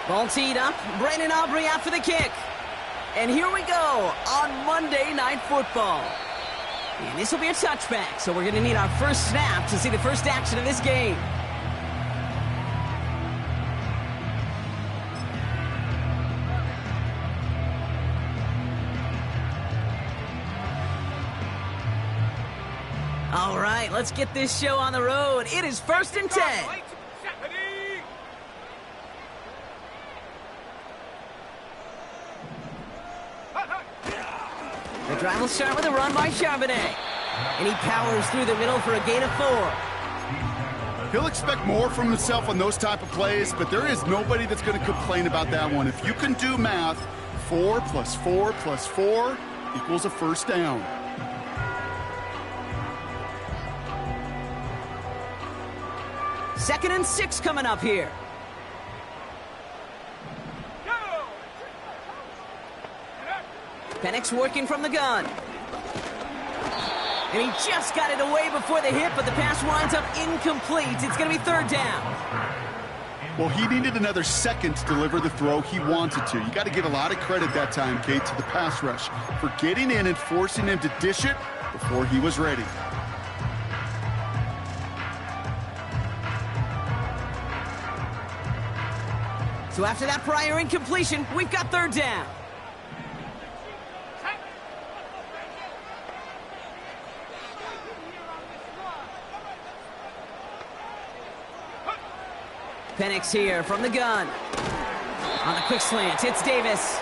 Ball teed up. Brandon Aubrey out for the kick. And here we go on Monday Night Football. And this will be a touchback, so we're going to need our first snap to see the first action of this game. All right, let's get this show on the road. It is 1st and 10. The drive will start with a run by Charbonnet. And he powers through the middle for a gain of 4. He'll expect more from himself on those type of plays, but there is nobody that's going to complain about that one. If you can do math, 4 plus 4 plus 4 equals a first down. Second and 6 coming up here. Penix working from the gun. And he just got it away before the hit, but the pass winds up incomplete. It's going to be 3rd down. Well, he needed another second to deliver the throw he wanted to. You got to give a lot of credit that time, Kate, to the pass rush for getting in and forcing him to dish it before he was ready. So after that prior incompletion, we've got 3rd down. Penix here from the gun. On the quick slant, it's Davis.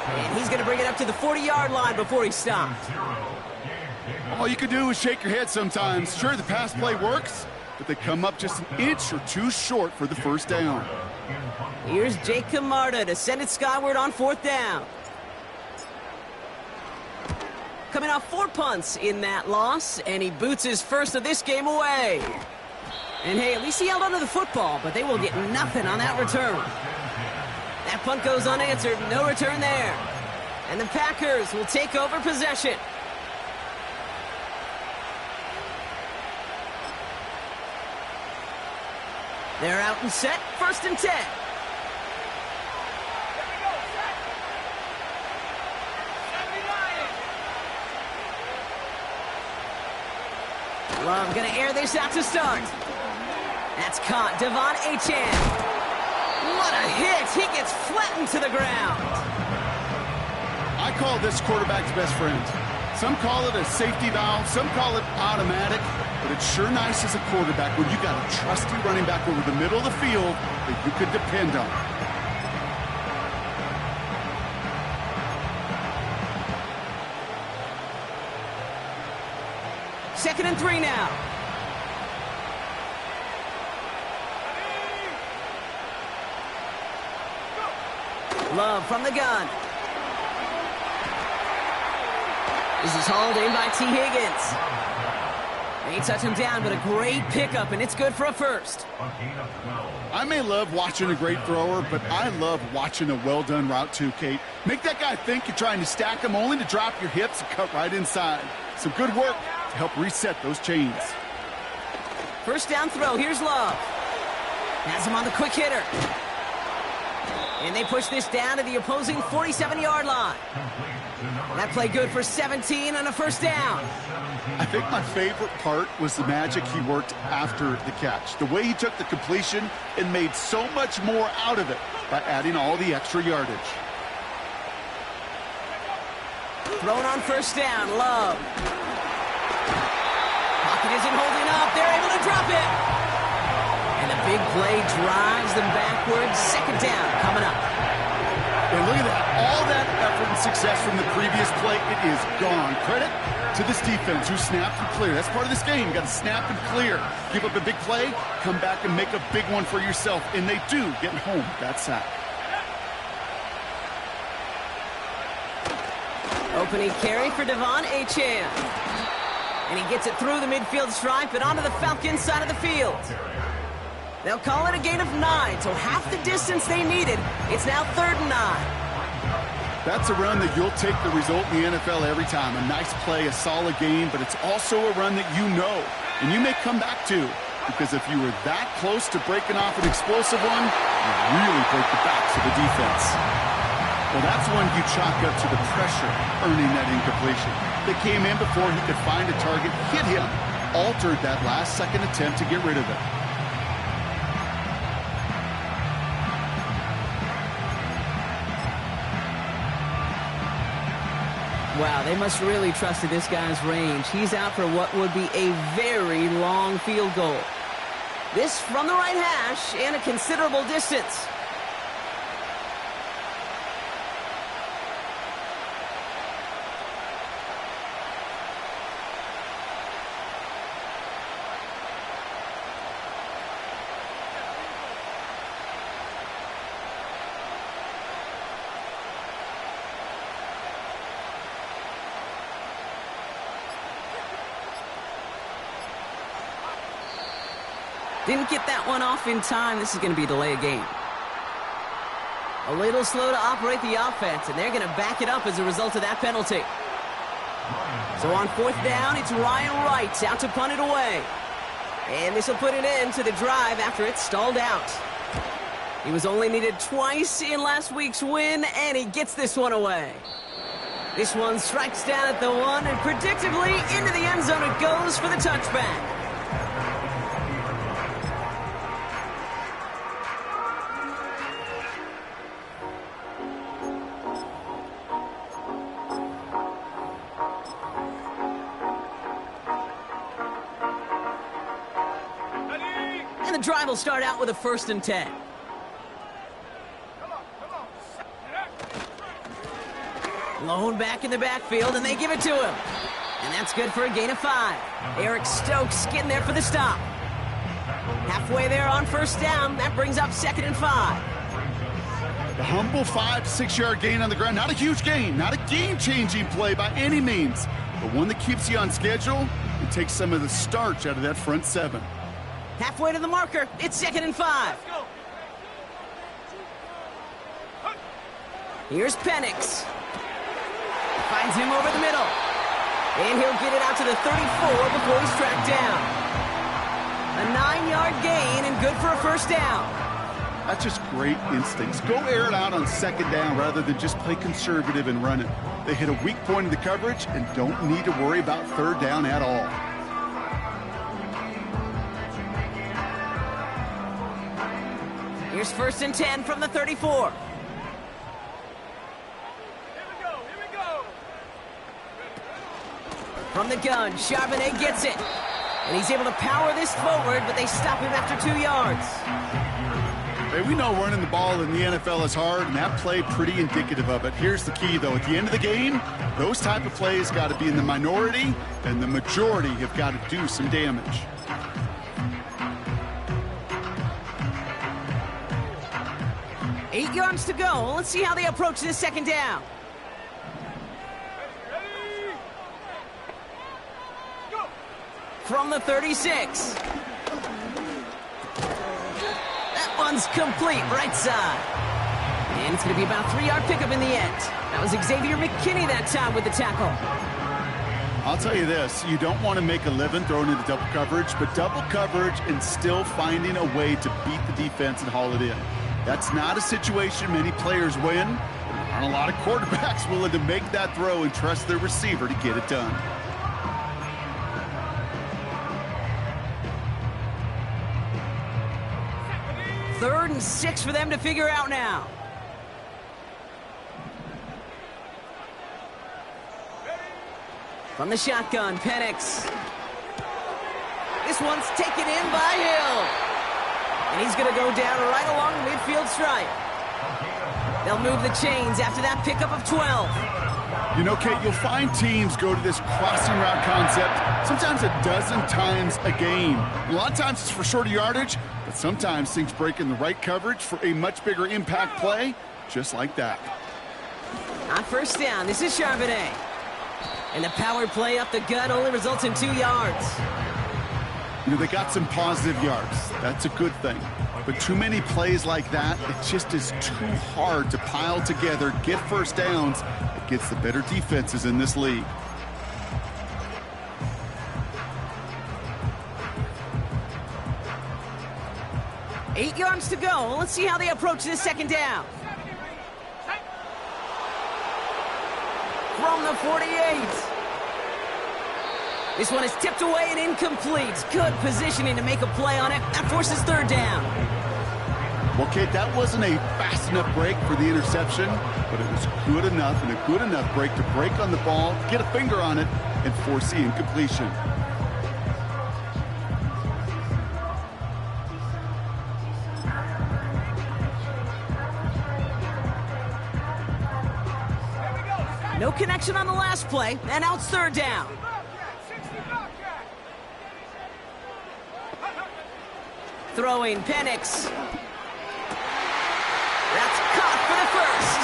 And he's going to bring it up to the 40-yard line before he stopped. All you can do is shake your head sometimes. Sure, the pass play works, but they come up just an inch or two short for the first down. Here's Jake Camarda to send it skyward on 4th down. Coming off 4 punts in that loss, and he boots his first of this game away. And hey, at least he held onto the football, but they will get nothing on that return. That punt goes unanswered, no return there. And the Packers will take over possession. They're out and set, 1st and 10. Love gonna air this out to start. That's caught, Devon Achane. What a hit! He gets flattened to the ground. I call this quarterback's best friend. Some call it a safety valve, some call it automatic, but it's sure nice as a quarterback when you got a trusty running back over the middle of the field that you could depend on. 2nd and 3 now. Love from the gun. This is hauled in by T. Higgins. They touch him down, but a great pickup, and it's good for a first. I may love watching a great thrower, but I love watching a well-done route too, Kate. Make that guy think you're trying to stack him only to drop your hips and cut right inside. Some good work to help reset those chains. First down throw, here's Love. Has him on the quick hitter. And they push this down to the opposing 47-yard line. That play good for 17 on a first down. I think my favorite part was the magic he worked after the catch. The way he took the completion and made so much more out of it by adding all the extra yardage. Thrown on first down, Love. Pocket isn't holding up. They're able to drop it. And a big play drives them backwards. 2nd down coming up. And look at that. All that effort and success from the previous play, it is gone. Credit to this defense who snapped and cleared. That's part of this game. You got to snap and clear. Give up a big play, come back and make a big one for yourself. And they do get home that sack. Opening carry for Devon Achane. And he gets it through the midfield stripe and onto the Falcons side of the field. They'll call it a gain of 9, so half the distance they needed. It's now 3rd and 9. That's a run that you'll take the result in the NFL every time. A nice play, a solid game, but it's also a run that you know, and you may come back to. because if you were that close to breaking off an explosive one, you really break the backs of the defense. Well, that's one you chalk up to the pressure earning that incompletion. They came in before he could find a target, hit him, altered that last-second attempt to get rid of it. Wow, they must really trusted this guy's range. He's out for what would be a very long field goal. This from the right hash and a considerable distance. Didn't get that one off in time. This is going to be a delay of game. A little slow to operate the offense, and they're going to back it up as a result of that penalty. So on 4th down, it's Ryan Wright out to punt it away. And this will put an end to the drive after it stalled out. He was only needed twice in last week's win, and he gets this one away. This one strikes down at the 1, and predictably into the end zone it goes for the touchback. And the drive will start out with a 1st and 10. Lone back in the backfield, and they give it to him. And that's good for a gain of 5. Eric Stokes getting there for the stop. Halfway there on 1st down. That brings up 2nd and 5. The humble 5-6-yard gain on the ground. Not a huge gain, not a game-changing play by any means, but one that keeps you on schedule and takes some of the starch out of that front 7. Halfway to the marker, it's 2nd and 5. Here's Penix. Finds him over the middle. And he'll get it out to the 34 before he's tracked down. A 9-yard gain and good for a 1st down. That's just great instincts. Go air it out on 2nd down rather than just play conservative and run it. They hit a weak point in the coverage and don't need to worry about 3rd down at all. Here's 1st and 10 from the 34. From the gun, Charbonnet gets it. And he's able to power this forward, but they stop him after 2 yards. Hey, we know running the ball in the NFL is hard, and that play pretty indicative of it. Here's the key, though. At the end of the game, those type of plays got to be in the minority, and the majority have got to do some damage. Eight yards to go. Let's see how they approach this 2nd down. From the 36. That one's complete, right side. And it's going to be about a 3-yard pickup in the end. That was Xavier McKinney that time with the tackle. I'll tell you this, you don't want to make a living throwing into double coverage, but double coverage and still finding a way to beat the defense and haul it in. That's not a situation many players win. There aren't a lot of quarterbacks willing to make that throw and trust their receiver to get it done. Third and 6 for them to figure out now. From the shotgun, Penix. This one's taken in by Hill. And he's going to go down right along the midfield stripe. They'll move the chains after that pickup of 12. You know, Kate, you'll find teams go to this crossing route concept sometimes a dozen times a game. A lot of times it's for shorter yardage, but sometimes things break in the right coverage for a much bigger impact play, just like that. On 1st down, this is Charbonnet. And the power play up the gut only results in 2 yards. You know, they got some positive yards. That's a good thing. But too many plays like that, it just is too hard to pile together, get 1st downs against the better defenses in this league. 8 yards to go. Let's see how they approach this second down. From the 48. This one is tipped away and incomplete. Good positioning to make a play on it. That forces third down. Well, Kate, that wasn't a fast enough break for the interception, but it was good enough and a good enough break to break on the ball, get a finger on it, and force the incompletion. No connection on the last play, and now it's third down. Throwing Penix. That's caught for the first.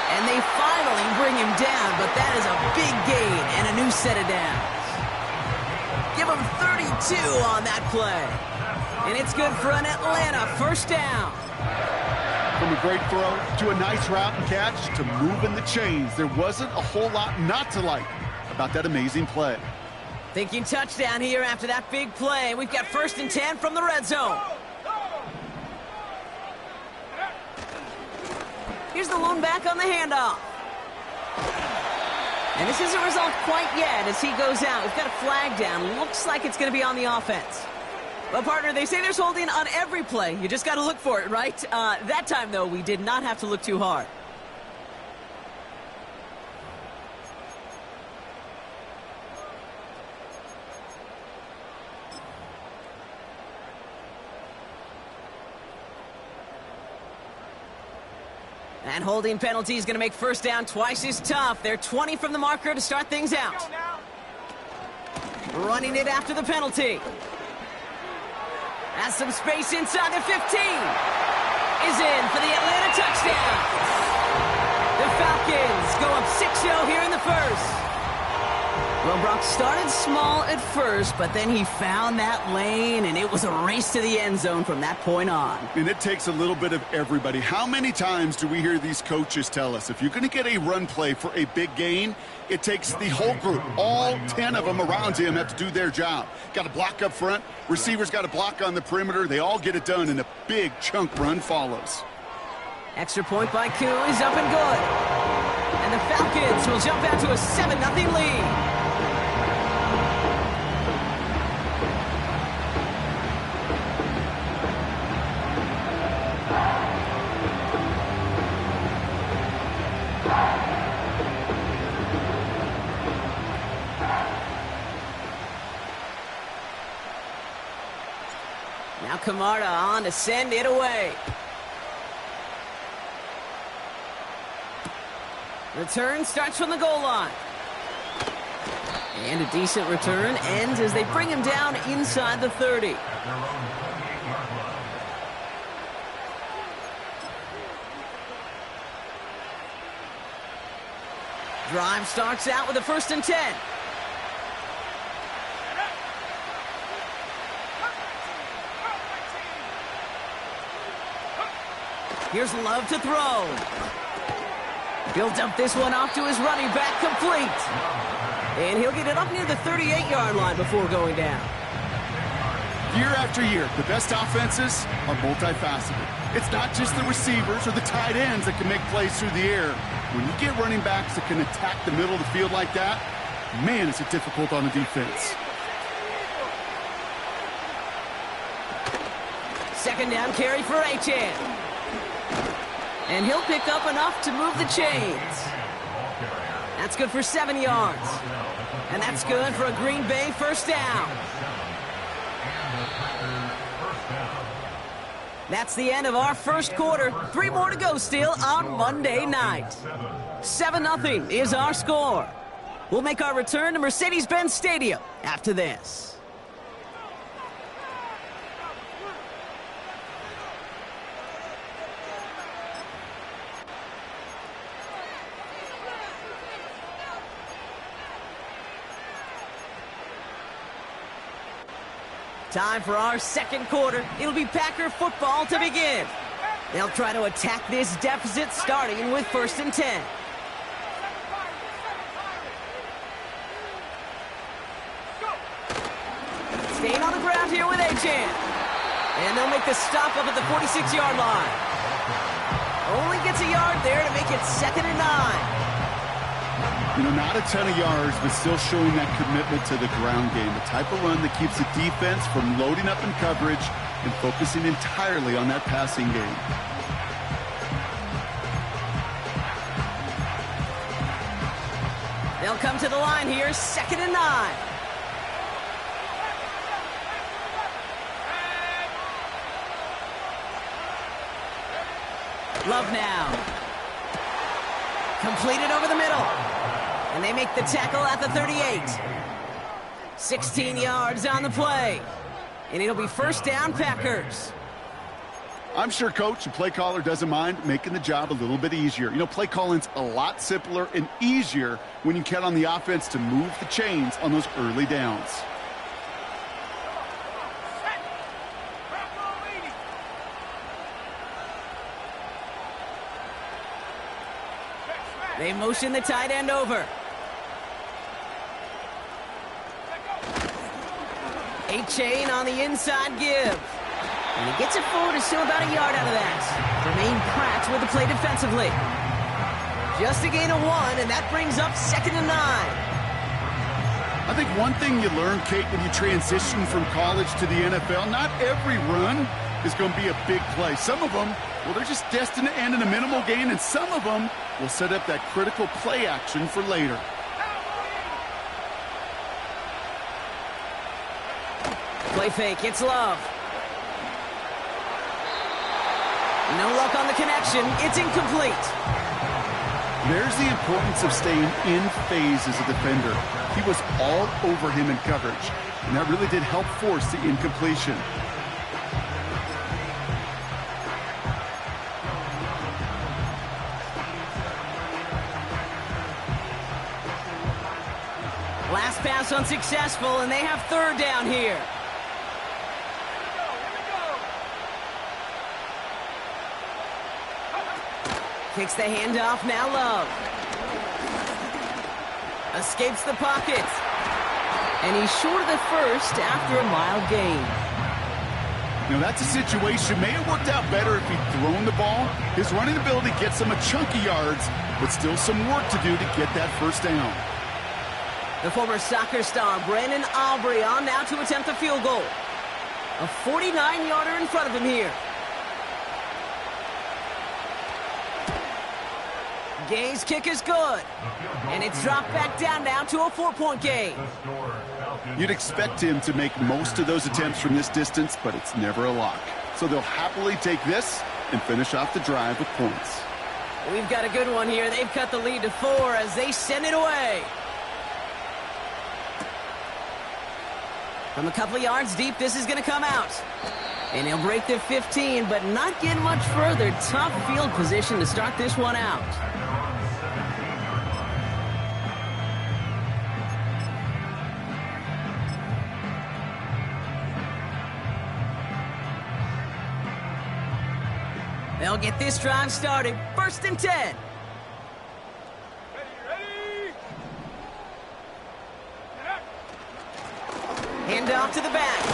And they finally bring him down, but that is a big gain and a new set of downs. Give him 32 on that play. And it's good for an Atlanta first down. From a great throw to a nice route and catch to moving the chains. There wasn't a whole lot not to like about that amazing play. Thinking touchdown here after that big play. We've got 1st and 10 from the red zone. Here's the lone back on the handoff. And this isn't resolved quite yet as he goes out. We've got a flag down. Looks like it's going to be on the offense. Well, partner, they say there's holding on every play. You just got to look for it, right? That time, though, we did not have to look too hard. And holding penalty is going to make first down twice as tough. They're 20 from the marker to start things out. Running it after the penalty. Has some space inside the 15. Is in for the Atlanta touchdown. The Falcons go up 6-0 here in the first. Well, Brock started small at first, but then he found that lane, and it was a race to the end zone from that point on. And it takes a little bit of everybody. How many times do we hear these coaches tell us, if you're going to get a run play for a big gain, it takes the whole group. All 10 of them around him have to do their job. Got to block up front. Receivers got to block on the perimeter. They all get it done, and a big chunk run follows. Extra point by Koo is up and good. And the Falcons will jump out to a 7-0 lead. Now Camarda on to send it away. Return starts from the goal line. And a decent return ends as they bring him down inside the 30. Drive starts out with a 1st and 10. Here's Love to throw. He'll dump this one off to his running back, complete. And he'll get it up near the 38-yard line before going down. Year after year, the best offenses are multifaceted. It's not just the receivers or the tight ends that can make plays through the air. When you get running backs that can attack the middle of the field like that, man, is it difficult on the defense. Second down carry for Achane. And he'll pick up enough to move the chains. That's good for 7 yards. And that's good for a Green Bay first down. That's the end of our first quarter. 3 more to go still on Monday night. 7-0 is our score. We'll make our return to Mercedes-Benz Stadium after this. Time for our second quarter. It'll be Packer football to begin. They'll try to attack this deficit starting with 1st and 10. Staying on the ground here with Achane. And they'll make the stop up at the 46-yard line. Only gets a yard there to make it 2nd and 9. You know, not a ton of yards, but still showing that commitment to the ground game. The type of run that keeps the defense from loading up in coverage and focusing entirely on that passing game. They'll come to the line here, 2nd and 9. Love now. Completed over the middle. And they make the tackle at the 38. 16 yards on the play. And it'll be 1st down, Packers. I'm sure Coach, the play caller, doesn't mind making the job a little bit easier. You know, play calling's a lot simpler and easier when you count on the offense to move the chains on those early downs. They motion the tight end over. 8 chain on the inside give. And he gets it forward and still about a yard out of that. Jermaine Pratt with the play defensively. Just a gain of 1, and that brings up 2nd and 9. I think one thing you learn, Kate, when you transition from college to the NFL, not every run is going to be a big play. Some of them, well, they're just destined to end in a minimal gain, and some of them will set up that critical play action for later. Play fake, it's Love. No luck on the connection. It's incomplete. There's the importance of staying in phase as a defender. He was all over him in coverage, and that really did help force the incompletion. Last pass unsuccessful, and they have 3rd down here. Kicks the handoff, now Love. Escapes the pocket. And he's short of the 1st after a mild gain. You know, that's a situation. May have worked out better if he'd thrown the ball. His running ability gets him a chunk of yards, but still some work to do to get that 1st down. The former soccer star, Brandon Aubrey, on now to attempt a field goal. A 49-yarder in front of him here. Gay's kick is good. And it's dropped back down now to a 4-point game. You'd expect him to make most of those attempts from this distance, but it's never a lock. So they'll happily take this and finish off the drive with points. We've got a good one here. They've cut the lead to 4 as they send it away. From a couple of yards deep, this is going to come out. And he'll break the 15, but not get much further. Tough field position to start this one out. They'll get this drive started. 1st and 10. Hand off to the back.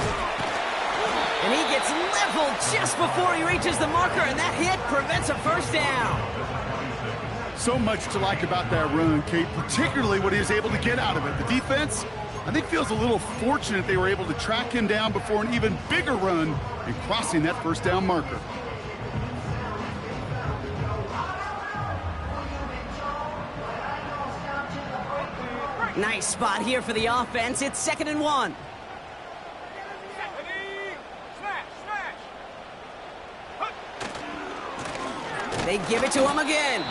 And he gets leveled just before he reaches the marker, and that hit prevents a 1st down. So much to like about that run, Kate, particularly what he was able to get out of it. The defense, I think, feels a little fortunate they were able to track him down before an even bigger run and crossing that 1st down marker. Nice spot here for the offense. It's 2nd and 1. They give it to him again.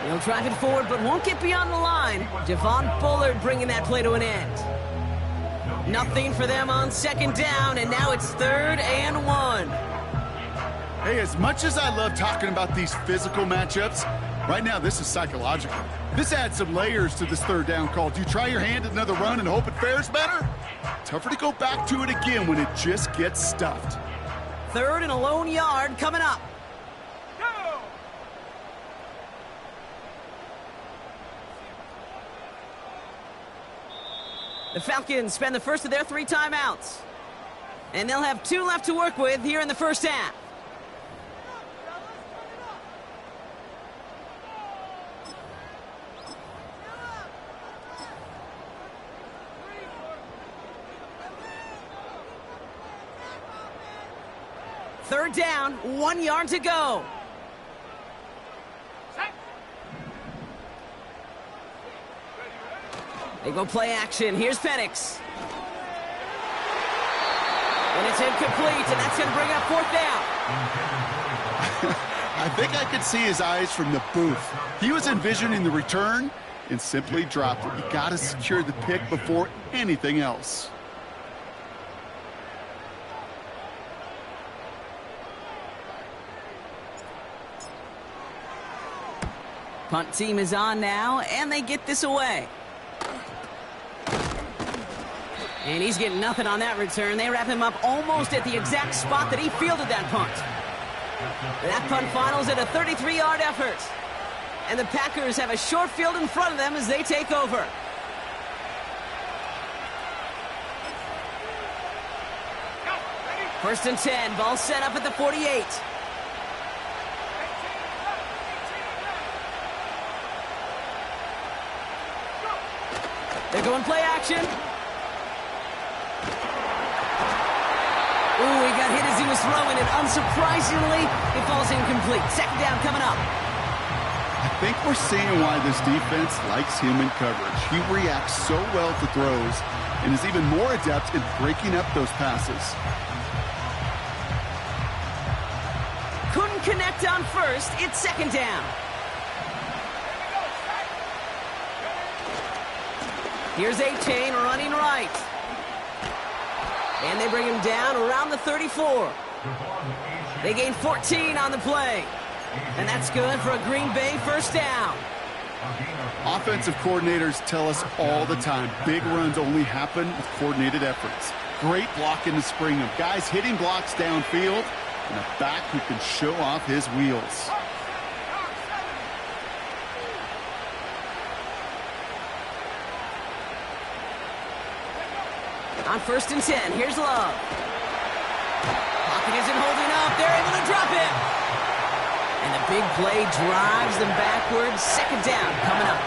He'll drive it forward, but won't get beyond the line. Javon Bullard bringing that play to an end. Nothing for them on 2nd down, and now it's 3rd and 1. Hey, as much as I love talking about these physical matchups, right now this is psychological. This adds some layers to this 3rd down call. Do you try your hand at another run and hope it fares better? Tougher to go back to it again when it just gets stuffed. 3rd and a lone yard coming up. The Falcons spend the first of their 3 timeouts. And they'll have 2 left to work with here in the first half. Third down, 1 yard to go. They go play action. Here's Penix. And it's incomplete, and that's going to bring up 4th down. I think I could see his eyes from the booth. He was envisioning the return and simply dropped it. You got to secure the pick before anything else. Punt team is on now, and they get this away. And he's getting nothing on that return. They wrap him up almost at the exact spot that he fielded that punt. That punt finals at a 33-yard effort. And the Packers have a short field in front of them as they take over. First and 10, ball set up at the 48. They're going play action. Ooh, he got hit as he was throwing it. Unsurprisingly, it falls incomplete. Second down coming up. I think we're seeing why this defense likes him in coverage. He reacts so well to throws and is even more adept in breaking up those passes. Couldn't connect on first. It's second down. Here's A-Chain running right. And they bring him down around the 34. They gain 14 on the play. And that's good for a Green Bay first down. Offensive coordinators tell us all the time, big runs only happen with coordinated efforts. Great block in the spring of guys hitting blocks downfield and a back who can show off his wheels. On first and 10, here's Love. Pocket isn't holding up. They're able to drop it. And the big play drives them backwards. Second down coming up.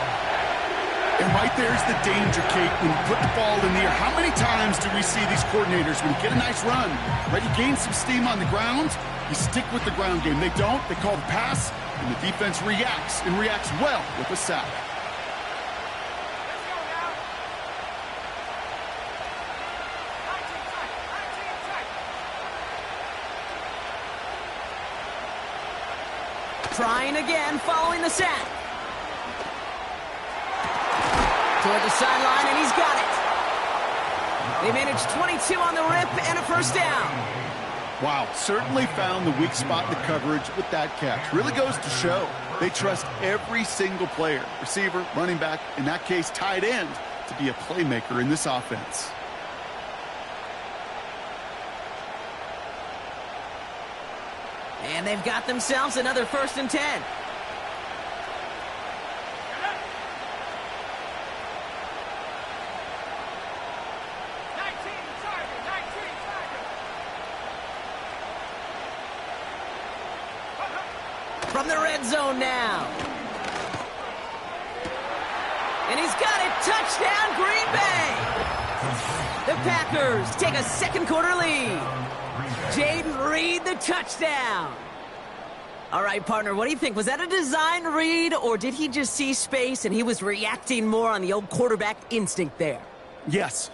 And right there's the danger, Kate, when you put the ball in the air. How many times do we see these coordinators, when you get a nice run, right, you gain some steam on the ground, you stick with the ground game. They don't. They call the pass, and the defense reacts, and reacts well with a sack. Trying again, following the sack. Toward the sideline, and he's got it. They managed 22 on the rip and a first down. Wow, certainly found the weak spot in the coverage with that catch. Really goes to show they trust every single player, receiver, running back, in that case, tight end, to be a playmaker in this offense. And they've got themselves another first and 10. From the red zone now. And he's got it. Touchdown, Green Bay. The Packers take a second quarter lead. Jaden Reed, the touchdown. All right, partner, what do you think? Was that a design read, or did he just see space and he was reacting more on the old quarterback instinct there? Yes.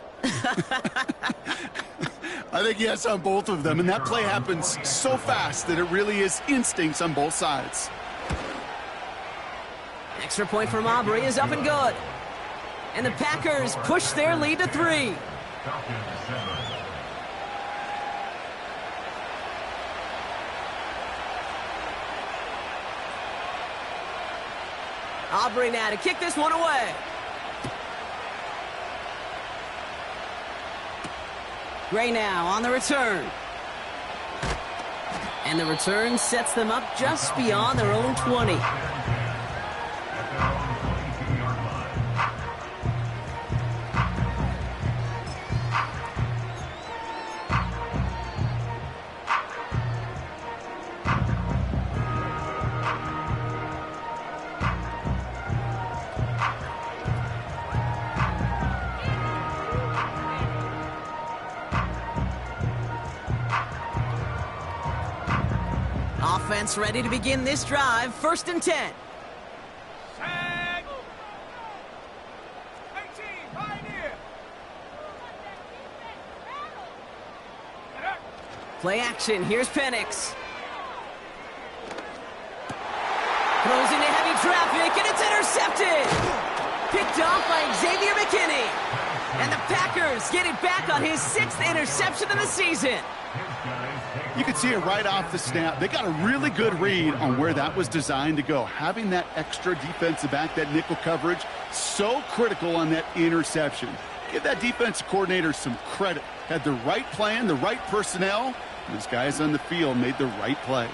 I think yes on both of them, and that play happens so fast that it really is instincts on both sides. Extra point from Aubrey is up and good. And the Packers push their lead to 3. Aubrey now to kick this one away. Gray now on the return. And the return sets them up just beyond their own 20. Offense ready to begin this drive. 1st and 10. Play action. Here's Penix. Throws into heavy traffic, and it's intercepted. Picked off by Xavier McKinney. And the Packers get it back on his 6th interception of the season. You can see it right off the snap. They got a really good read on where that was designed to go. Having that extra defensive back, that nickel coverage, so critical on that interception. Give that defensive coordinator some credit. Had the right plan, the right personnel. These guys on the field made the right play.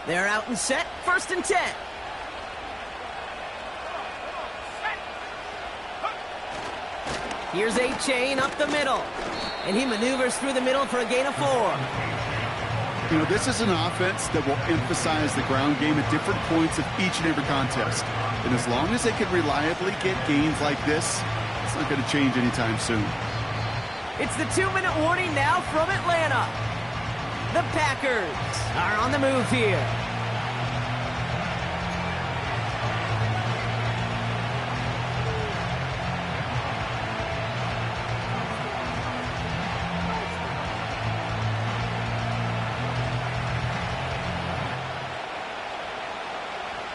They're out and set. 1st and 10. Here's A-Chain up the middle. And he maneuvers through the middle for a gain of 4. You know, this is an offense that will emphasize the ground game at different points of each and every contest. And as long as they can reliably get gains like this, it's not going to change anytime soon. It's the 2-minute warning now from Atlanta. The Packers are on the move here.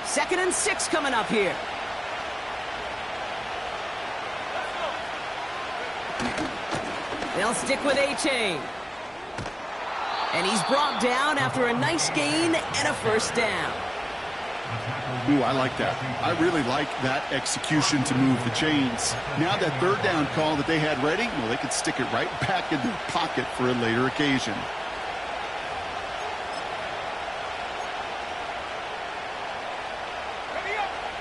Second and 6 coming up here. They'll stick with A-Chain. And he's brought down after a nice gain and a 1st down. Ooh, I like that. I really like that execution to move the chains. Now that 3rd down call that they had ready, well, they could stick it right back in their pocket for a later occasion.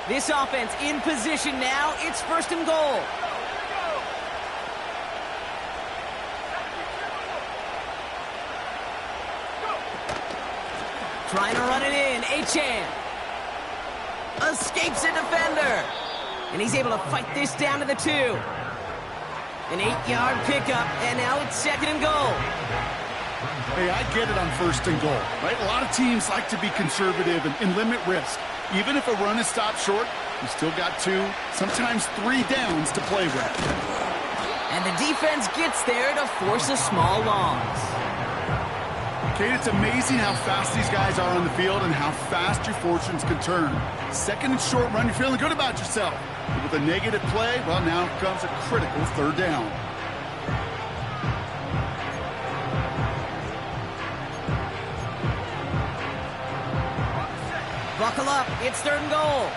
This offense in position now. It's 1st and goal. Trying to run it in. A-Chan escapes a defender. And he's able to fight this down to the 2. An 8-yard pickup, and now it's 2nd and goal. Hey, I get it on 1st and goal, right? A lot of teams like to be conservative and limit risk. Even if a run is stopped short, you still got 2, sometimes 3 downs to play with. And the defense gets there to force a small loss. Kate, it's amazing how fast these guys are on the field and how fast your fortunes can turn. 2nd and short run, you're feeling good about yourself. But with a negative play, well, now comes a critical 3rd down. Buckle up, it's 3rd and goal.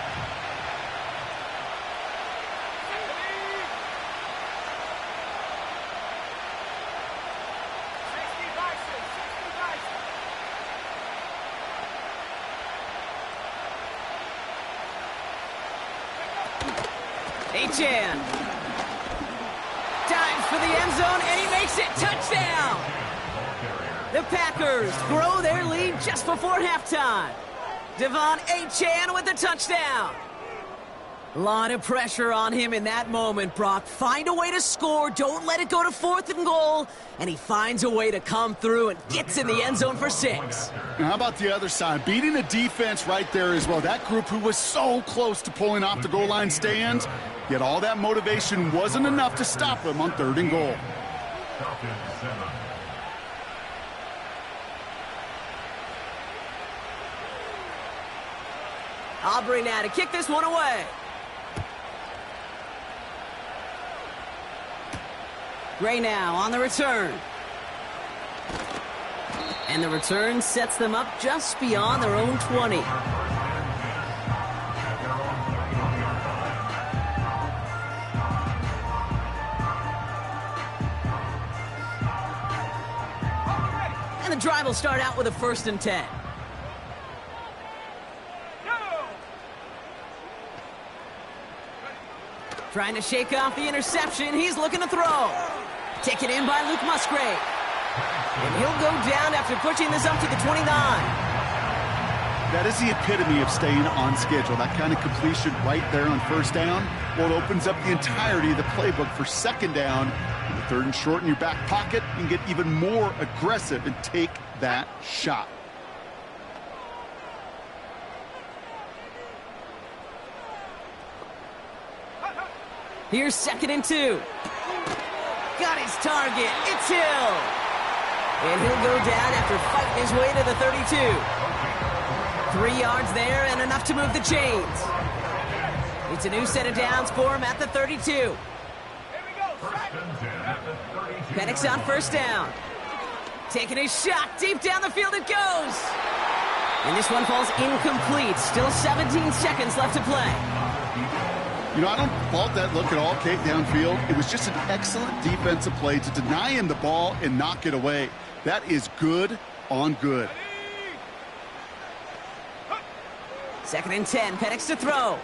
A-Chan dives for the end zone, and he makes it. Touchdown! The Packers grow their lead just before halftime. Devon A-Chan with the touchdown. A lot of pressure on him in that moment, Brock. Find a way to score. Don't let it go to 4th and goal. And he finds a way to come through and gets in the end zone for 6. Now, how about the other side? Beating the defense right there as well. That group who was so close to pulling off the goal line stand, yet all that motivation wasn't enough to stop them on 3rd and goal. Aubrey now to kick this one away. Gray now on the return. And the return sets them up just beyond their own 20. And the drive will start out with a 1st and 10. Trying to shake off the interception. He's looking to throw. Taken in by Luke Musgrave. And he'll go down after pushing this up to the 29. That is the epitome of staying on schedule. That kind of completion right there on first down. Well, it opens up the entirety of the playbook for second down. The third and short in your back pocket, you can get even more aggressive and take that shot. Here's 2nd and 2. Got his target. It's Hill. And he'll go down after fighting his way to the 32. 3 yards there and enough to move the chains. It's a new set of downs for him at the 32. Penix on first down. Taking his shot. Deep down the field it goes. And this one falls incomplete. Still 17 seconds left to play. You know, I don't fault that look at all, Kate, downfield. It was just an excellent defensive play to deny him the ball and knock it away. That is good on good. 2nd and 10. Penix to throw.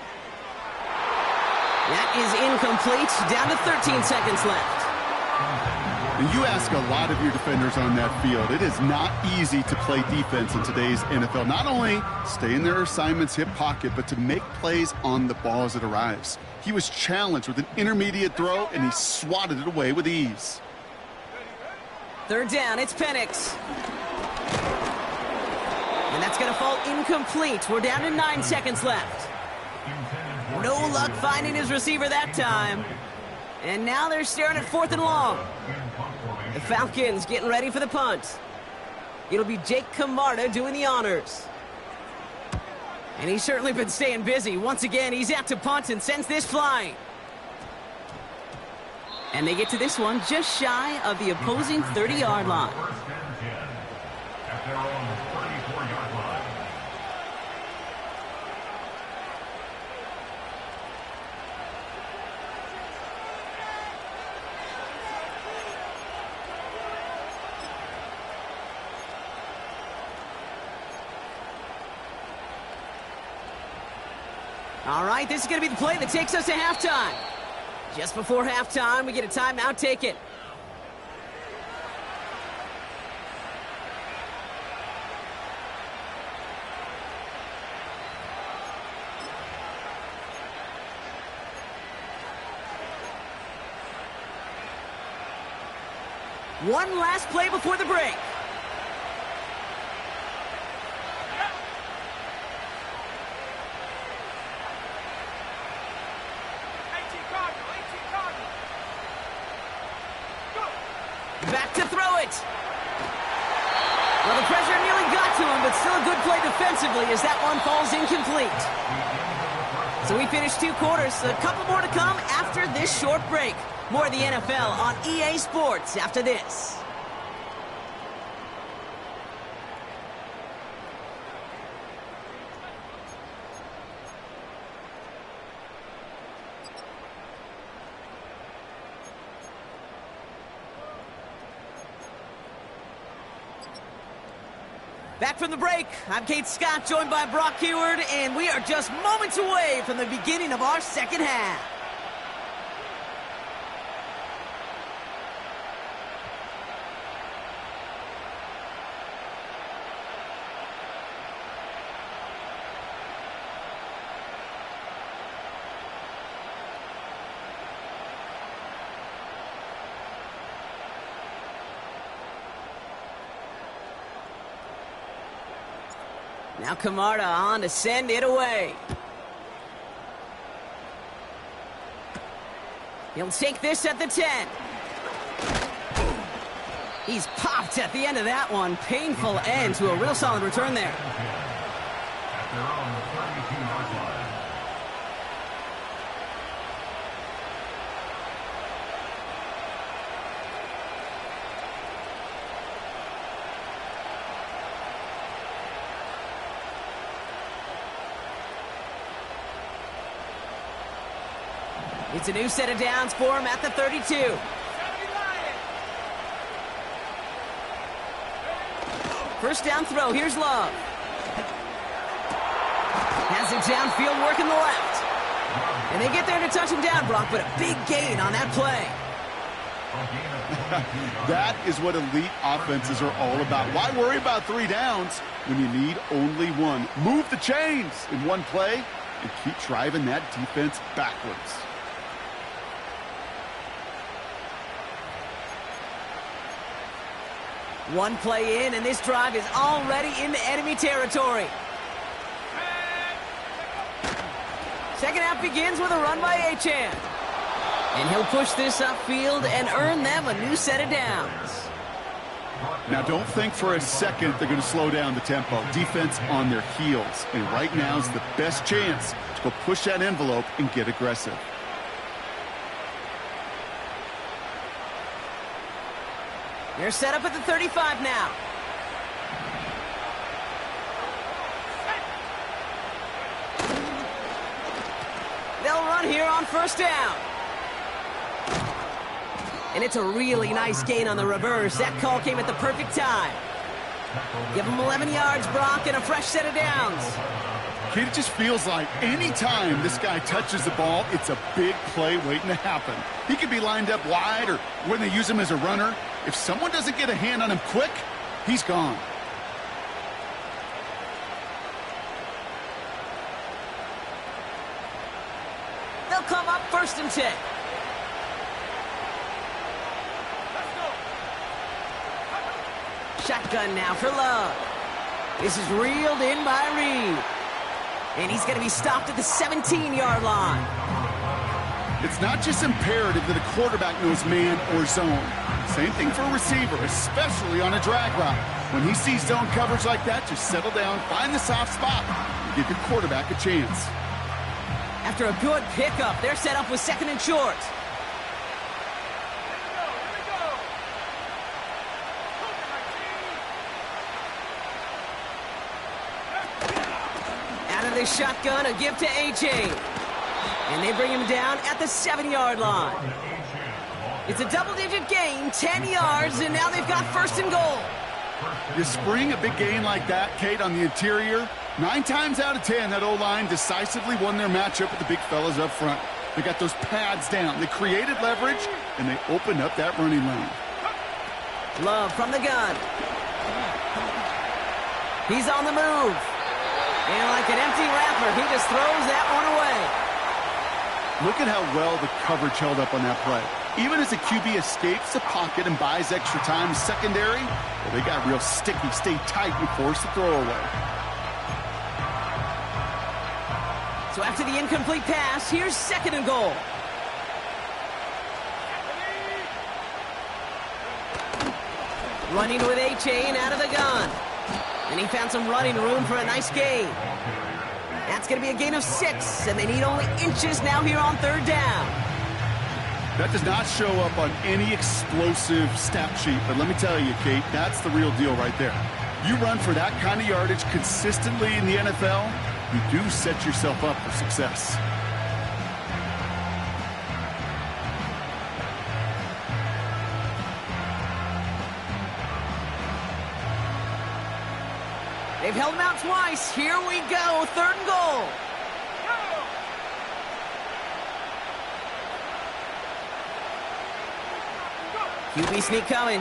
That is incomplete. Down to 13 seconds left. And you ask a lot of your defenders on that field. It is not easy to play defense in today's NFL. Not only stay in their assignment's hip pocket, but to make plays on the ball as it arrives. He was challenged with an intermediate throw, and he swatted it away with ease. 3rd down, it's Penix. And that's going to fall incomplete. We're down to 9 seconds left. No luck finding his receiver that time. And now they're staring at 4th and long. The Falcons getting ready for the punt. It'll be Jake Camarda doing the honors. And he's certainly been staying busy. Once again, he's out to punt and sends this flying. And they get to this one just shy of the opposing 30-yard line. All right, this is going to be the play that takes us to halftime. Just before halftime, we get a timeout taken. One last play before the break. Back to throw it. Well, the pressure nearly got to him, but still a good play defensively as that one falls incomplete. So we finished 2 quarters. A couple more to come after this short break. More of the NFL on EA Sports after this. Back from the break, I'm Kate Scott, joined by Brock Huard, and we are just moments away from the beginning of our second half. Now Camarda on to send it away. He'll take this at the 10. He's popped at the end of that one. Painful end to a real solid return there. It's a new set of downs for him at the 32. First down throw. Here's Love. Has it downfield, working the left. And they get there to touch him down, Brock, but a big gain on that play. That is what elite offenses are all about. Why worry about 3 downs when you need only 1? Move the chains in one play and keep driving that defense backwards. One play in, and this drive is already into enemy territory. Second half begins with a run by Achane. And he'll push this upfield and earn them a new set of downs. Now, don't think for a second they're going to slow down the tempo. Defense on their heels. And right now is the best chance to go push that envelope and get aggressive. They're set up at the 35 now. They'll run here on first down. And it's a really nice gain on the reverse. That call came at the perfect time. Give him 11 yards, Brock, and a fresh set of downs. Kid, it just feels like any time this guy touches the ball, it's a big play waiting to happen. He could be lined up wide or when they use him as a runner. If someone doesn't get a hand on him quick, he's gone. They'll come up 1st and 10. Shotgun now for Love. This is reeled in by Reed. And he's going to be stopped at the 17-yard line. It's not just imperative that a quarterback knows man or zone. Same thing for a receiver, especially on a drag route. When he sees zone coverage like that, just settle down, find the soft spot, and give your quarterback a chance. After a good pickup, they're set up with 2nd and short. The shotgun, a give to Achane. And they bring him down at the 7-yard line. It's a double-digit gain, 10 yards, and now they've got 1st and goal. You spring a big gain like that, Kate, on the interior, 9 times out of 10, that O-line decisively won their matchup with the big fellas up front. They got those pads down. They created leverage, and they opened up that running lane. Love from the gun. He's on the move. And like an empty wrapper, he just throws that one away. Look at how well the coverage held up on that play. Even as the QB escapes the pocket and buys extra time secondary, well, they got real sticky, stay tight, and force the throw away. So after the incomplete pass, here's 2nd and goal. Running with Achane out of the gun. And he found some running room for a nice gain. That's going to be a gain of 6, and they need only inches now here on 3rd down. That does not show up on any explosive stat sheet, but let me tell you, Kate, that's the real deal right there. You run for that kind of yardage consistently in the NFL, you do set yourself up for success. They've held him out twice. Here we go. 3rd and goal. QB sneak coming.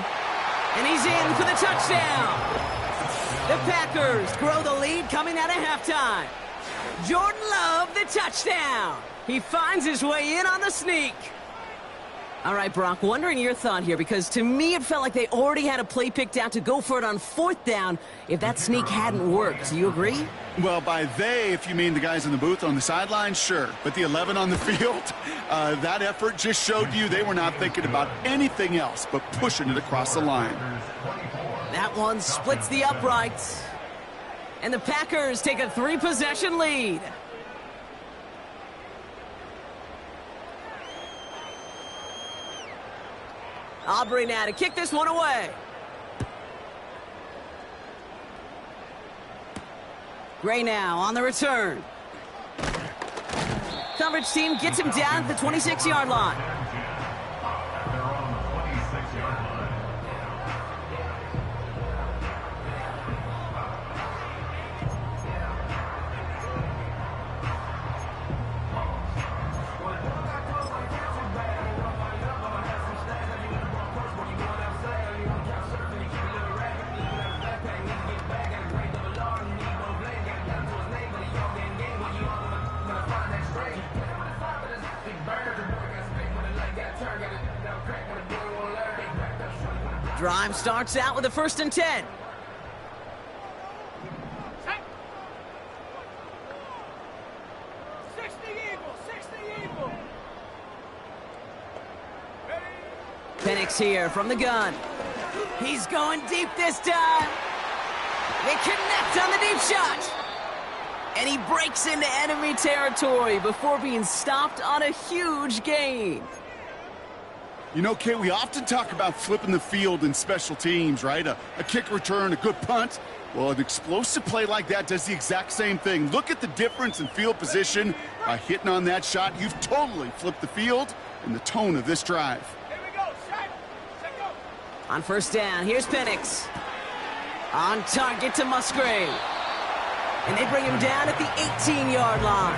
And he's in for the touchdown. The Packers grow the lead coming out of halftime. Jordan Love, the touchdown. He finds his way in on the sneak. All right, Brock, wondering your thought here, because to me it felt like they already had a play picked out to go for it on 4th down if that sneak hadn't worked. Do you agree? Well, by they, if you mean the guys in the booth on the sideline, sure. But the 11 on the field, that effort just showed you they were not thinking about anything else but pushing it across the line. That one splits the uprights. And the Packers take a 3-possession lead. Aubrey now to kick this one away. Gray now on the return. Coverage team gets him down at the 26-yard line. Drive starts out with a 1st and 10. Penix here from the gun. He's going deep this time. They connect on the deep shot. And he breaks into enemy territory before being stopped on a huge gain. You know, Kate, we often talk about flipping the field in special teams, right? A kick return, a good punt. Well, an explosive play like that does the exact same thing. Look at the difference in field position. By hitting on that shot, you've totally flipped the field and the tone of this drive. On 1st down, here's Penix. On target to Musgrave. And they bring him down at the 18-yard line.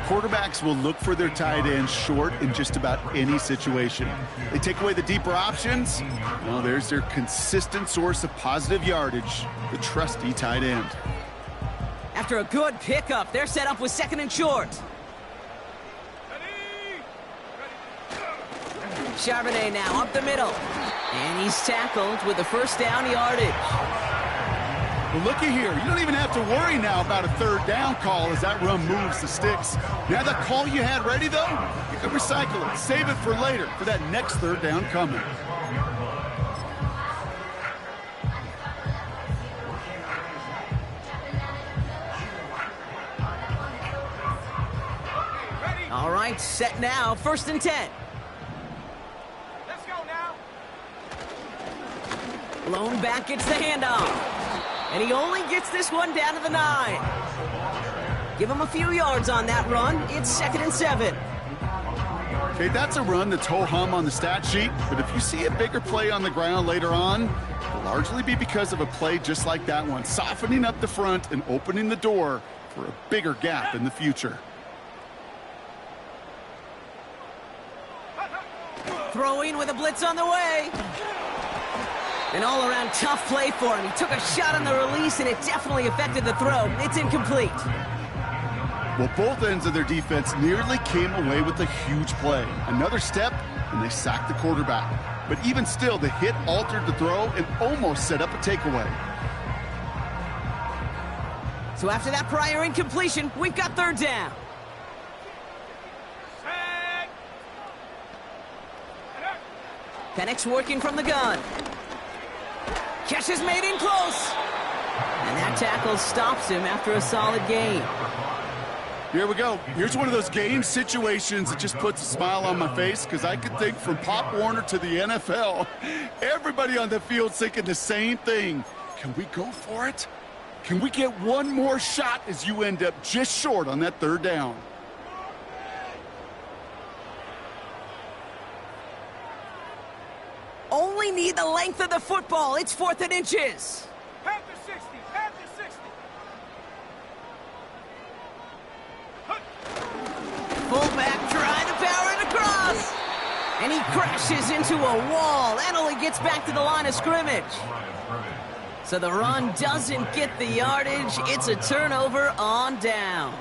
Quarterbacks will look for their tight end short in just about any situation. They take away the deeper options. Well, there's their consistent source of positive yardage, the trusty tight end. After a good pickup, they're set up with 2nd and short. Charbonnet now up the middle. And he's tackled with the 1st down yardage. Well, looky here. You don't even have to worry now about a 3rd down call as that run moves the sticks. Now that call you had ready, though, you can recycle it. Save it for later for that next 3rd down coming. All right, set now. 1st and 10. Lone back gets the handoff. And he only gets this one down to the 9. Give him a few yards on that run. It's 2nd and 7. Okay, that's a run that's ho-hum on the stat sheet, but if you see a bigger play on the ground later on, it'll largely be because of a play just like that one, softening up the front and opening the door for a bigger gap in the future. Throwing with a blitz on the way. An all-around tough play for him. He took a shot on the release, and it definitely affected the throw. It's incomplete. Well, both ends of their defense nearly came away with a huge play. Another step, and they sacked the quarterback. But even still, the hit altered the throw and almost set up a takeaway. So after that prior incompletion, we've got 3rd down. Penix working from the gun. Catch is made in close. And that tackle stops him after a solid gain. Here we go. Here's one of those game situations that just puts a smile on my face because I could think from Pop Warner to the NFL, everybody on the field's thinking the same thing. Can we go for it? Can we get one more shot as you end up just short on that 3rd down? Only need the length of the football. It's 4th and inches. Panther 60, Panther 60. Fullback trying to power it across. And he crashes into a wall and only gets back to the line of scrimmage. So the run doesn't get the yardage. It's a turnover on downs.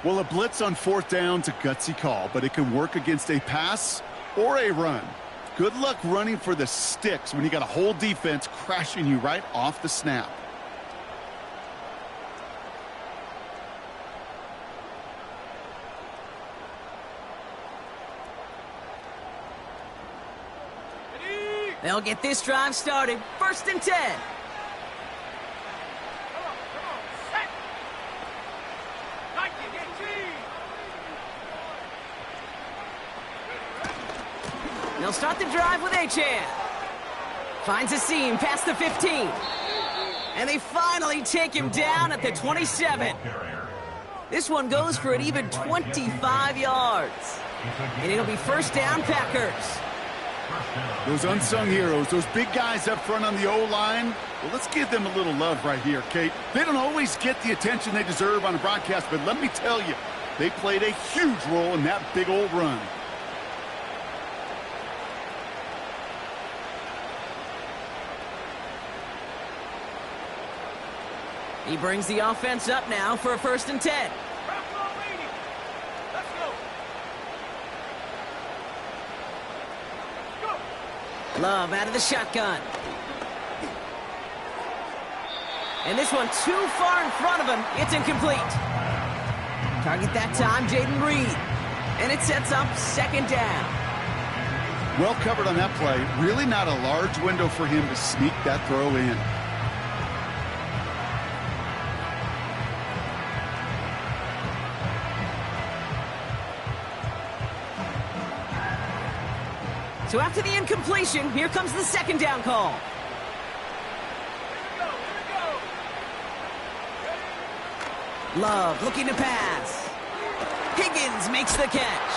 Well, a blitz on 4th down's a gutsy call, but it can work against a pass or a run. Good luck running for the sticks when you got a whole defense crashing you right off the snap. They'll get this drive started. 1st and 10. They'll start the drive with Achane. Finds a seam past the 15. And they finally take him down at the 27. This one goes for an even 25 yards. And it'll be 1st down, Packers. Those unsung heroes, those big guys up front on the O-line, well, let's give them a little love right here, Kate. They don't always get the attention they deserve on a broadcast, but let me tell you, they played a huge role in that big old run. He brings the offense up now for a 1st and 10. Love out of the shotgun. And this one too far in front of him. It's incomplete. Target that time, Jayden Reed. And it sets up second down. Well covered on that play. Really not a large window for him to sneak that throw in. So after the incompletion, here comes the second down call. Love looking to pass. Higgins makes the catch.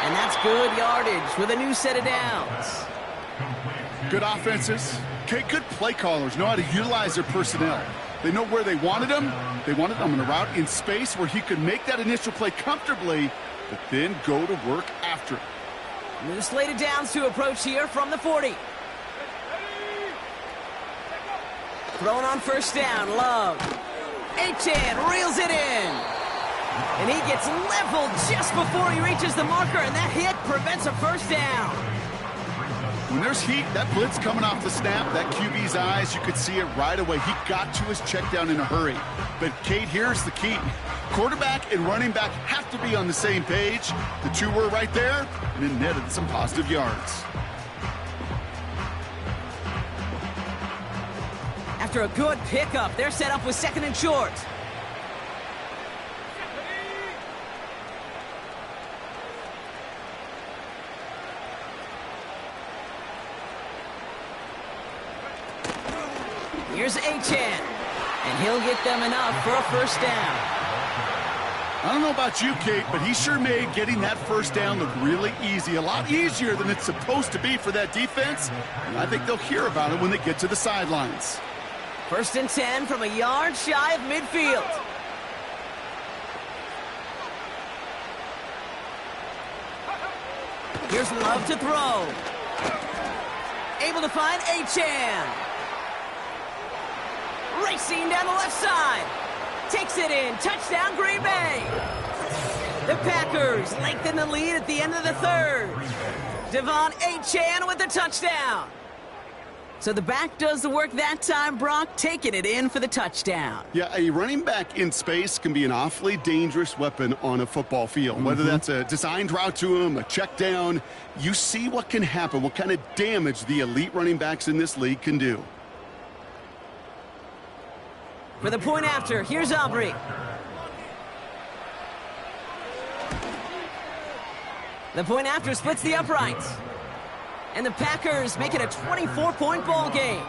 And that's good yardage with a new set of downs. Good offenses. Okay, good play callers know how to utilize their personnel. They know where they wanted them. They wanted them on a route in space where he could make that initial play comfortably, but then go to work after it. New slated downs to approach here from the 40. Thrown on first down, Love. Achane reels it in. And he gets leveled just before he reaches the marker, and that hit prevents a first down. When there's heat, that blitz coming off the snap, that QB's eyes, you could see it right away. He got to his check down in a hurry. But, Kate, here's the key. Quarterback and running back have to be on the same page. The two were right there, and it netted some positive yards. After a good pickup, they're set up with second and short. Here's Achane, and he'll get them enough for a first down. I don't know about you, Kate, but he sure made getting that first down look really easy. A lot easier than it's supposed to be for that defense. And I think they'll hear about it when they get to the sidelines. First and 10 from a yard shy of midfield. Here's Love to throw. Able to find Achane. Racing down the left side. Takes it in. Touchdown, Green Bay. The Packers lengthen the lead at the end of the third. Devon Achane with the touchdown. So the back does the work that time, Brock, taking it in for the touchdown. Yeah, a running back in space can be an awfully dangerous weapon on a football field. Whether that's a designed route to him, a check down, you see what can happen, what kind of damage the elite running backs in this league can do. For the point after, here's Aubrey. The point after splits the uprights. And the Packers make it a 24-point ball game.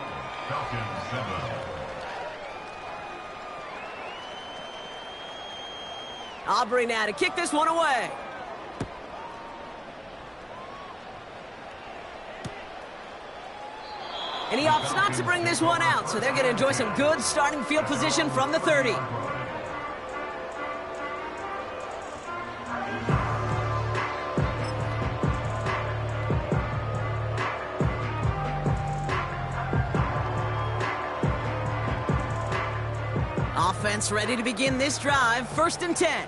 Aubrey now to kick this one away. And he opts not to bring this one out, so they're going to enjoy some good starting field position from the 30. Offense ready to begin this drive, first and 10.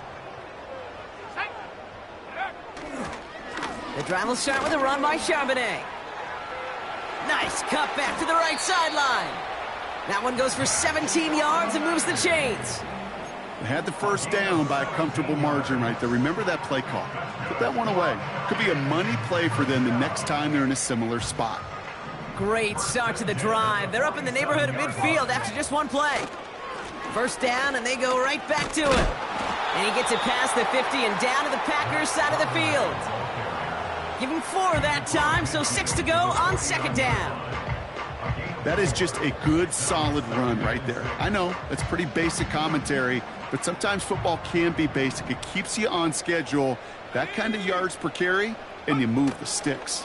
The drive will start with a run by Charbonnet. Nice cut back to the right sideline. That one goes for 17 yards and moves the chains. They had the first down by a comfortable margin right there. Remember that play call. Put that one away. Could be a money play for them the next time they're in a similar spot. Great start to the drive. They're up in the neighborhood of midfield after just one play. First down, and they go right back to it. And he gets it past the 50 and down to the Packers side of the field. Give him 4 that time, so 6 to go on second down. That is just a good, solid run right there. I know, that's pretty basic commentary, but sometimes football can be basic. It keeps you on schedule, that kind of yards per carry, and you move the sticks.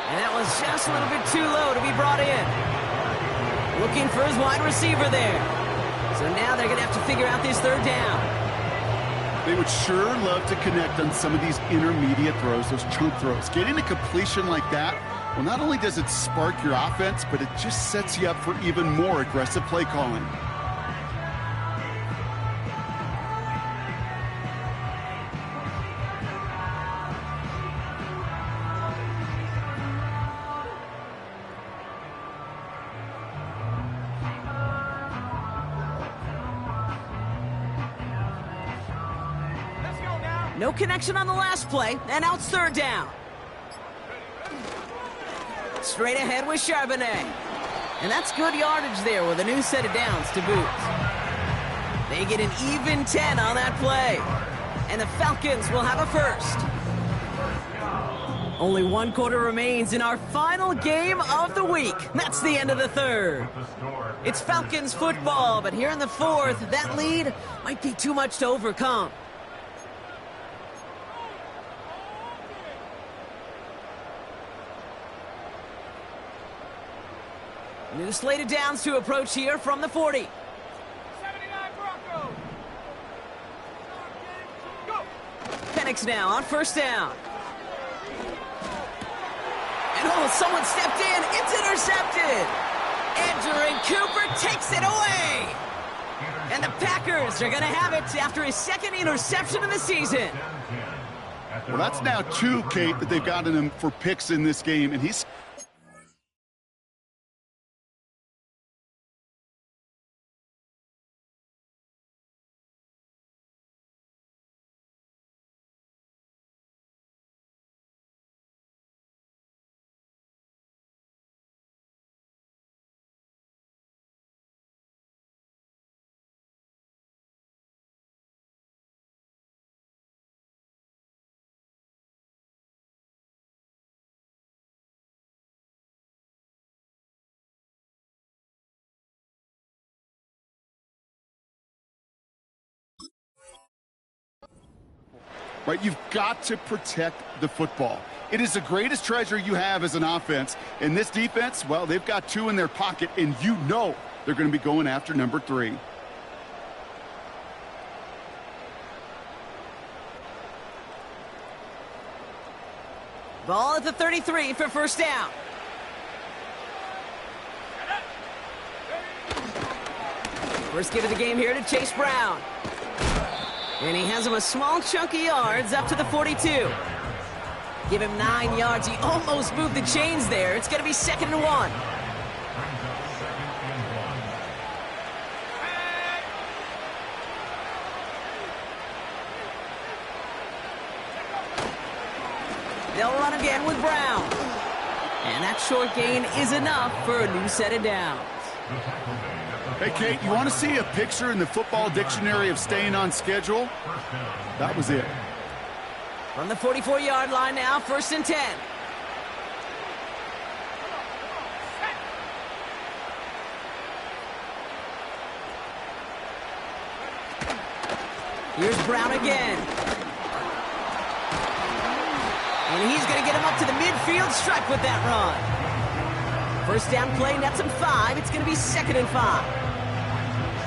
And that was just a little bit too low to be brought in. Looking for his wide receiver there. So now they're going to have to figure out this third down. They would sure love to connect on some of these intermediate throws, those chunk throws. Getting a completion like that, well, not only does it spark your offense, but it just sets you up for even more aggressive play calling. No connection on the last play, and now it's third down. Straight ahead with Charbonnet. And that's good yardage there with a new set of downs to boot. They get an even 10 on that play. And the Falcons will have a first. Only one quarter remains in our final game of the week. That's the end of the third. It's Falcons football, but here in the fourth, that lead might be too much to overcome. New slate of downs to approach here from the 40. 79 Broncos. Go. Penix now on first down. And oh, someone stepped in. It's intercepted. Andrew Cooper takes it away. And the Packers are going to have it after his second interception of the season. Well, that's now 2, Kate, that they've gotten him for picks in this game, and he's... Right, you've got to protect the football. It is the greatest treasure you have as an offense. And this defense, well, they've got 2 in their pocket, and you know they're going to be going after number 3. Ball at the 33 for first down. First give of the game here to Chase Brown. And he has him a small chunk of yards up to the 42. Give him 9 yards. He almost moved the chains there. It's going to be 2nd and 1. They'll run again with Brown. And that short gain is enough for a new set of downs. Hey, Kate, you want to see a picture in the football dictionary of staying on schedule? That was it. From the 44-yard line now, 1st and 10. Here's Brown again. And he's going to get him up to the midfield stripe with that run. First down play, nets him 5. It's going to be 2nd and 5.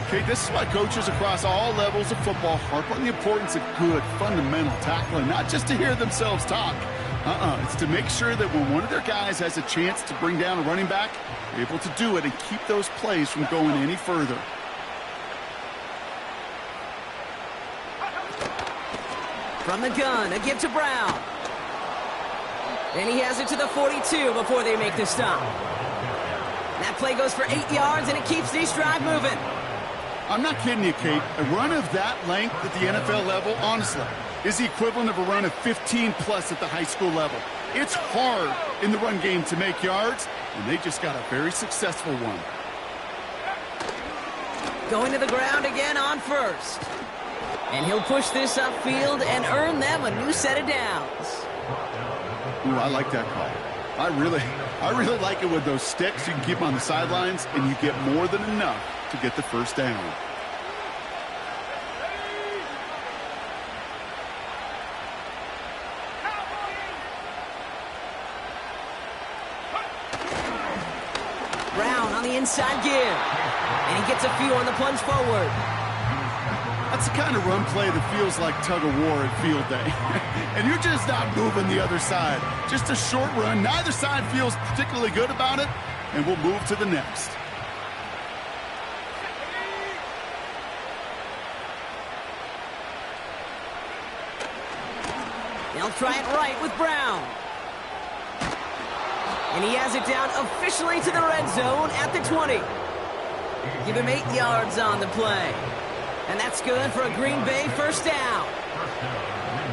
Okay, this is why coaches across all levels of football harp on the importance of good, fundamental tackling, not just to hear themselves talk. It's to make sure that when one of their guys has a chance to bring down a running back, they're able to do it and keep those plays from going any further. From the gun, a give to Brown. And he has it to the 42 before they make the stop. That play goes for 8 yards, and it keeps this drive moving. I'm not kidding you, Kate. A run of that length at the NFL level, honestly, is the equivalent of a run of 15-plus at the high school level. It's hard in the run game to make yards, and they just got a very successful one. Going to the ground again on first. And he'll push this upfield and earn them a new set of downs. Ooh, I like that call. I really like it with those sticks. You can keep them on the sidelines, and you get more than enough to get the first down. Brown on the inside give. And he gets a few on the plunge forward. That's the kind of run play that feels like tug-of-war at field day. And you're just not moving the other side. Just a short run. Neither side feels particularly good about it, and we'll move to the next. They'll try it right with Brown. And he has it down officially to the red zone at the 20. Give him 8 yards on the play. And that's good for a Green Bay first down.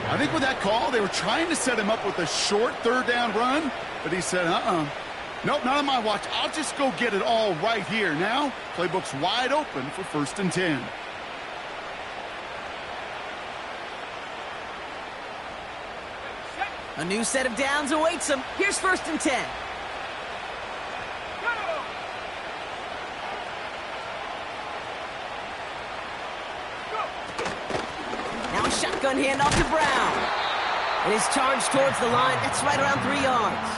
I think with that call, they were trying to set him up with a short third down run, but he said, nope, not on my watch. I'll just go get it all right here. Now, playbook's wide open for 1st and 10. A new set of downs awaits him. Here's 1st and 10. Now a shotgun handoff to Brown. And his charge towards the line, that's right around 3 yards.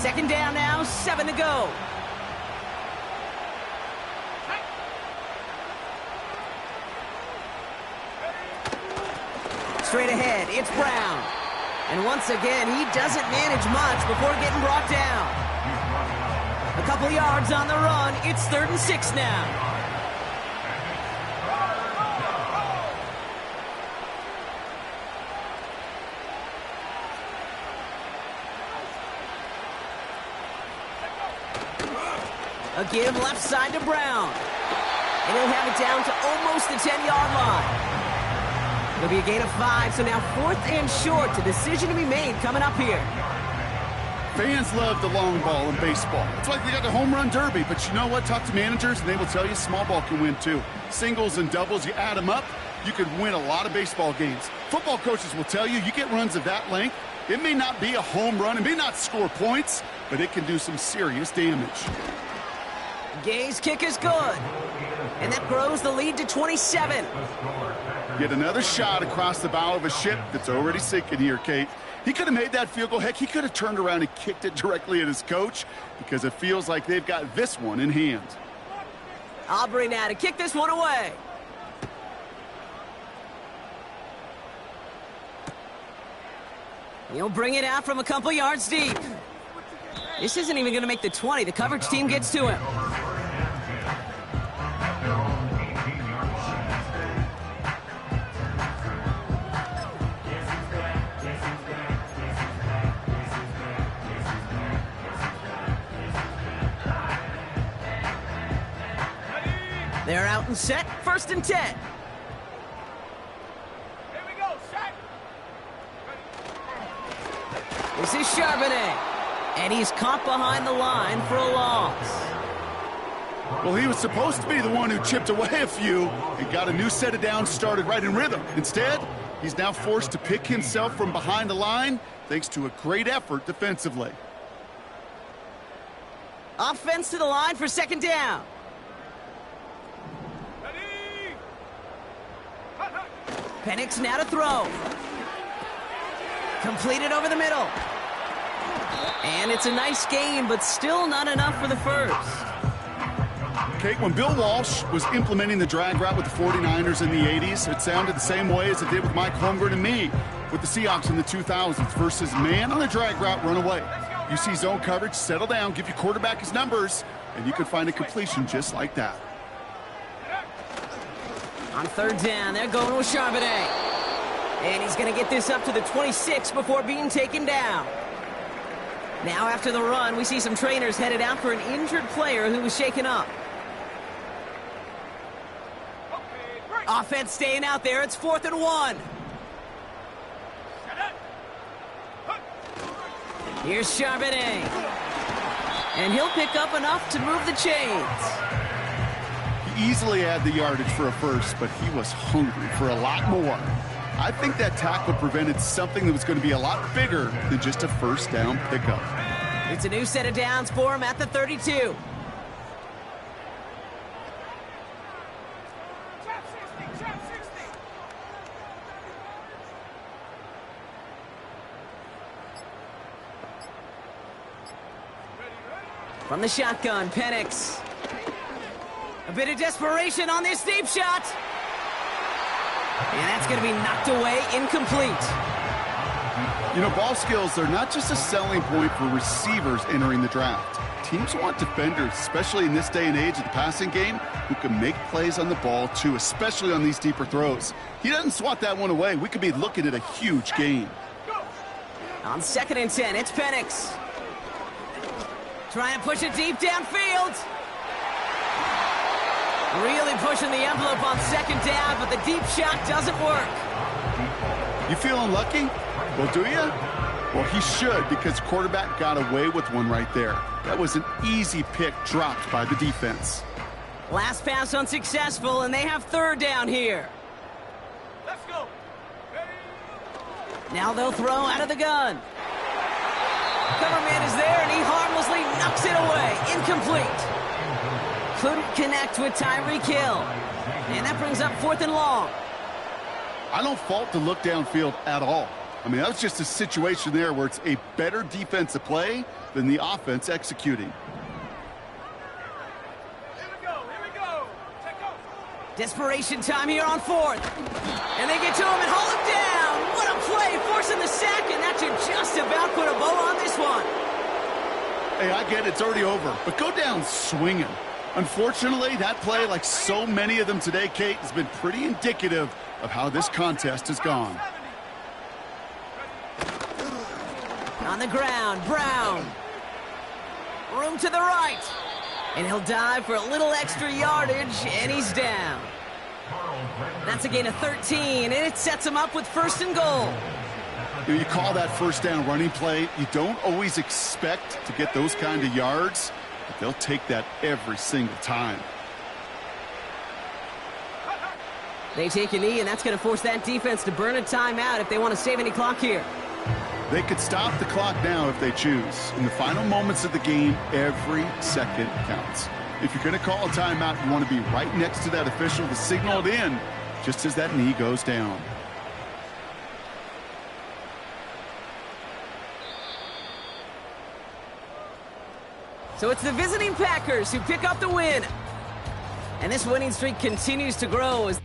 Second down now, 7 to go. Straight ahead, it's Brown. And once again, he doesn't manage much before getting brought down. A couple yards on the run, it's 3rd and 6 now. A give left side to Brown. And he'll have it down to almost the 10-yard line. It'll be a gain of 5, so now 4th and short. A decision to be made coming up here. Fans love the long ball in baseball. It's like they got the home run derby, but you know what? Talk to managers, and they will tell you small ball can win too. Singles and doubles, you add them up, you could win a lot of baseball games. Football coaches will tell you, you get runs of that length, it may not be a home run, it may not score points, but it can do some serious damage. Gay's kick is good. And that grows the lead to 27. Yet another shot across the bow of a ship that's already sinking here, Kate. He could have made that field goal. Heck, he could have turned around and kicked it directly at his coach because it feels like they've got this one in hand. Aubrey now to kick this one away. He'll bring it out from a couple yards deep. This isn't even going to make the 20. The coverage team gets to him. They're out and set. 1st and 10. Here we go, set. This is Charbonnet. And he's caught behind the line for a loss. Well, he was supposed to be the one who chipped away a few and got a new set of downs started right in rhythm. Instead, he's now forced to pick himself from behind the line thanks to a great effort defensively. Offense to the line for 2nd down. Ready. Penix now to throw. Completed over the middle. And it's a nice game, but still not enough for the first. Kate, when Bill Walsh was implementing the drag route with the 49ers in the 80s, it sounded the same way as it did with Mike Holmgren and me with the Seahawks in the 2000s versus man on the drag route, run away. You see zone coverage, settle down, give your quarterback his numbers, and you can find a completion just like that. On 3rd down, they're going with Charbonnet. And he's going to get this up to the 26 before being taken down. Now after the run, we see some trainers headed out for an injured player who was shaken up. Offense staying out there. It's 4th and 1. Here's Charbonnet. And he'll pick up enough to move the chains. He easily had the yardage for a first, but he was hungry for a lot more. I think that tackle prevented something that was going to be a lot bigger than just a 1st down pickup. It's a new set of downs for him at the 32. From the shotgun, Penix. A bit of desperation on this deep shot. And that's going to be knocked away, incomplete. You know, ball skills, they're not just a selling point for receivers entering the draft. Teams want defenders, especially in this day and age of the passing game, who can make plays on the ball too, especially on these deeper throws. He doesn't swat that one away. We could be looking at a huge gain. On 2nd and 10, it's Penix. Trying to push it deep downfield. Really pushing the envelope on second down, but the deep shot doesn't work. You feeling lucky? Well, do you? Well, he should, because quarterback got away with one right there. That was an easy pick dropped by the defense. Last pass unsuccessful, and they have third down here. Let's go. Now they'll throw out of the gun. Cover man is there, and he harmlessly knocks it away. Incomplete. Couldn't connect with Tyreek Hill. And that brings up 4th and long. I don't fault the look downfield at all. I mean, that was just a situation there where it's a better defensive play than the offense executing. Here we go. Check out. Desperation time here on 4th. And they get to him and haul him down. What a play, forcing the sack, and that should just about put a bow on this one. Hey, I get it, it's already over, but go down swinging. Unfortunately, that play, like so many of them today, Kate, has been pretty indicative of how this contest has gone. On the ground, Brown. Room to the right. And he'll dive for a little extra yardage, and he's down. That's a gain of 13, and it sets him up with 1st and goal. You call that first down running play. You don't always expect to get those kind of yards, but they'll take that every single time. They take a knee, and that's going to force that defense to burn a timeout if they want to save any clock here. They could stop the clock now if they choose. In the final moments of the game, every second counts. If you're going to call a timeout, you want to be right next to that official to signal it in just as that knee goes down. So it's the visiting Packers who pick up the win. And this winning streak continues to grow as